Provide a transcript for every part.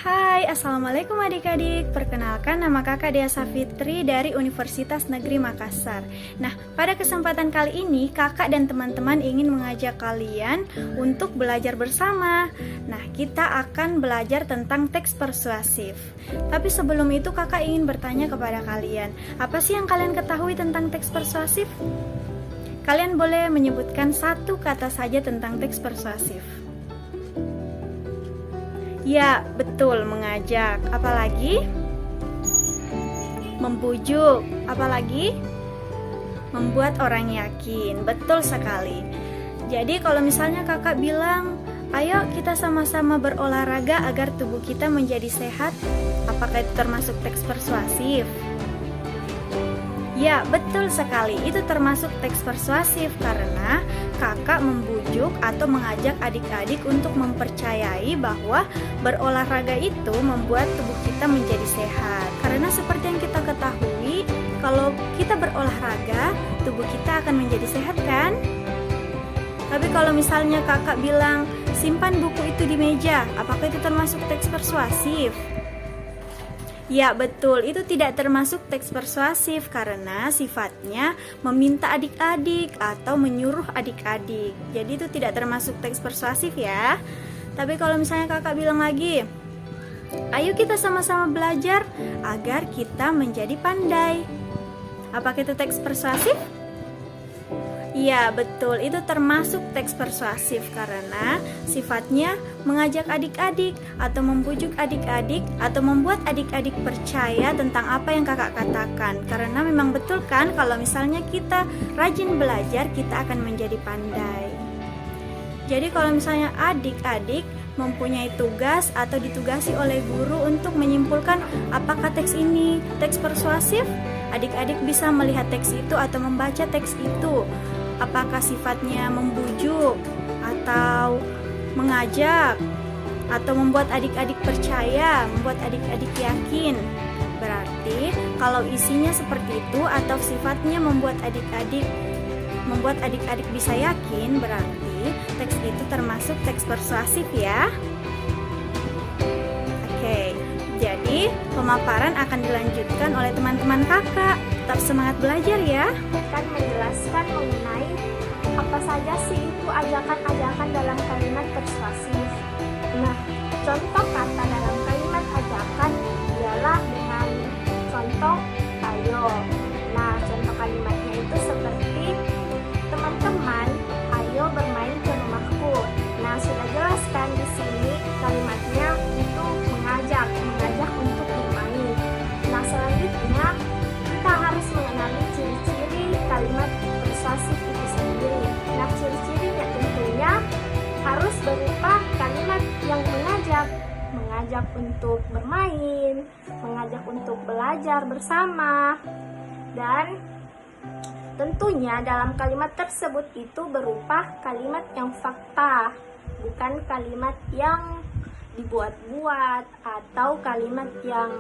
Hai, Assalamualaikum adik-adik. Perkenalkan, nama kakak Dea Safitri dari Universitas Negeri Makassar. Nah, pada kesempatan kali ini kakak dan teman-teman ingin mengajak kalian untuk belajar bersama. Nah, kita akan belajar tentang teks persuasif. Tapi sebelum itu kakak ingin bertanya kepada kalian, apa sih yang kalian ketahui tentang teks persuasif? Kalian boleh menyebutkan satu kata saja tentang teks persuasif. Ya, betul, mengajak. Apalagi? Membujuk. Apalagi? Membuat orang yakin. Betul sekali. Jadi kalau misalnya kakak bilang, ayo kita sama-sama berolahraga agar tubuh kita menjadi sehat, apakah itu termasuk teks persuasif? Ya, betul sekali. Itu termasuk teks persuasif karena kakak membujuk atau mengajak adik-adik untuk mempercayai bahwa berolahraga itu membuat tubuh kita menjadi sehat. Karena seperti yang kita ketahui, kalau kita berolahraga, tubuh kita akan menjadi sehat, kan? Tapi kalau misalnya kakak bilang, simpan buku itu di meja, apakah itu termasuk teks persuasif? Ya, betul, itu tidak termasuk teks persuasif karena sifatnya meminta adik-adik atau menyuruh adik-adik. Jadi itu tidak termasuk teks persuasif ya. Tapi kalau misalnya kakak bilang lagi, ayo kita sama-sama belajar agar kita menjadi pandai, apakah itu teks persuasif? Iya, betul, itu termasuk teks persuasif karena sifatnya mengajak adik-adik atau membujuk adik-adik atau membuat adik-adik percaya tentang apa yang kakak katakan. Karena memang betul kan, kalau misalnya kita rajin belajar, kita akan menjadi pandai. Jadi kalau misalnya adik-adik mempunyai tugas atau ditugasi oleh guru untuk menyimpulkan apakah teks ini teks persuasif, adik-adik bisa melihat teks itu atau membaca teks itu. Apakah sifatnya membujuk atau mengajak atau membuat adik-adik percaya, membuat adik-adik yakin. Berarti kalau isinya seperti itu atau sifatnya membuat adik-adik bisa yakin, berarti teks itu termasuk teks persuasif ya. Oke, jadi pemaparan akan dilanjutkan oleh teman-teman kakak. Tetap semangat belajar ya. Akan menjelaskan mengenai apa saja sih itu ajakan-ajakan dalam kalimat persuasif. Nah, contoh kata dalam kalimat ajakan ialah dengan contoh ayo. Nah, contoh kalimatnya itu seperti teman-teman, ayo bermain ke rumahku. Nah, sudah jelaskan di sini kalimatnya itu mengajak untuk bermain. Nah, selanjutnya kita harus mengenali ciri-ciri kalimat persuasif itu sendiri. Nah, ciri-cirinya tentunya harus berupa kalimat yang mengajak untuk bermain, mengajak untuk belajar bersama, dan tentunya dalam kalimat tersebut itu berupa kalimat yang fakta, bukan kalimat yang dibuat-buat atau kalimat yang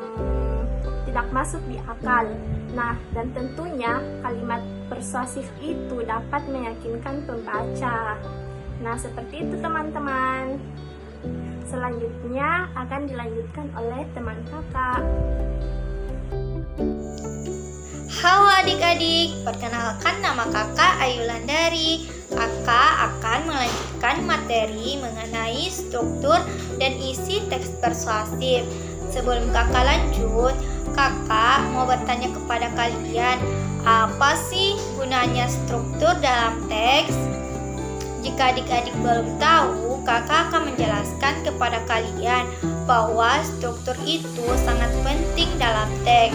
tidak masuk di akal. Nah, dan tentunya kalimat persuasif itu dapat meyakinkan pembaca. Nah, seperti itu teman-teman. Selanjutnya akan dilanjutkan oleh teman kakak. Halo adik-adik, perkenalkan nama kakak Ayulandari. Kakak akan melanjutkan materi mengenai struktur dan isi teks persuasif. Sebelum kakak lanjut, kakak mau bertanya kepada kalian, apa sih gunanya struktur dalam teks? Jika adik-adik belum tahu, kakak akan menjelaskan kepada kalian bahwa struktur itu sangat penting dalam teks.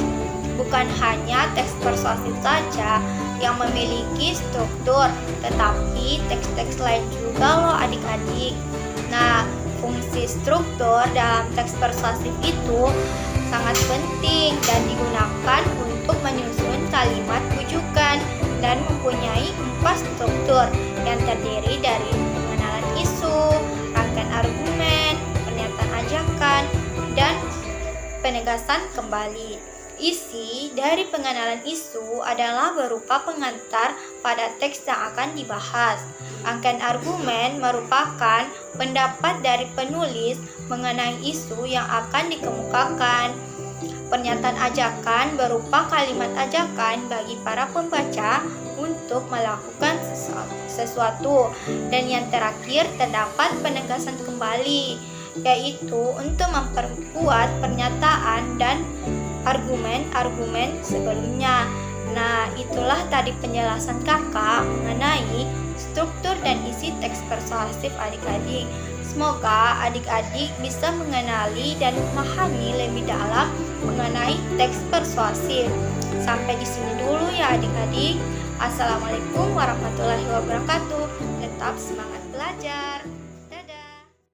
Bukan hanya teks persuasif saja yang memiliki struktur, tetapi teks-teks lain juga loh adik-adik. Nah, fungsi struktur dalam teks persuasif itu sangat penting dan digunakan untuk menyusun kalimat rujukan dan mempunyai 4 struktur yang terdiri dari pengenalan isu, rangkaian argumen, pernyataan ajakan, dan penegasan kembali. Isi dari pengenalan isu adalah berupa pengantar pada teks yang akan dibahas. Rangkaian argumen merupakan pendapat dari penulis mengenai isu yang akan dikemukakan. Pernyataan ajakan berupa kalimat ajakan bagi para pembaca untuk melakukan sesuatu. Dan yang terakhir terdapat penegasan kembali, yaitu untuk memperkuat pernyataan dan argumen-argumen sebelumnya. Nah, itulah tadi penjelasan kakak mengenai struktur dan isi teks persuasif adik-adik. Semoga adik-adik bisa mengenali dan memahami lebih dalam mengenai teks persuasif. Sampai di sini dulu ya adik-adik. Assalamualaikum warahmatullahi wabarakatuh. Tetap semangat belajar.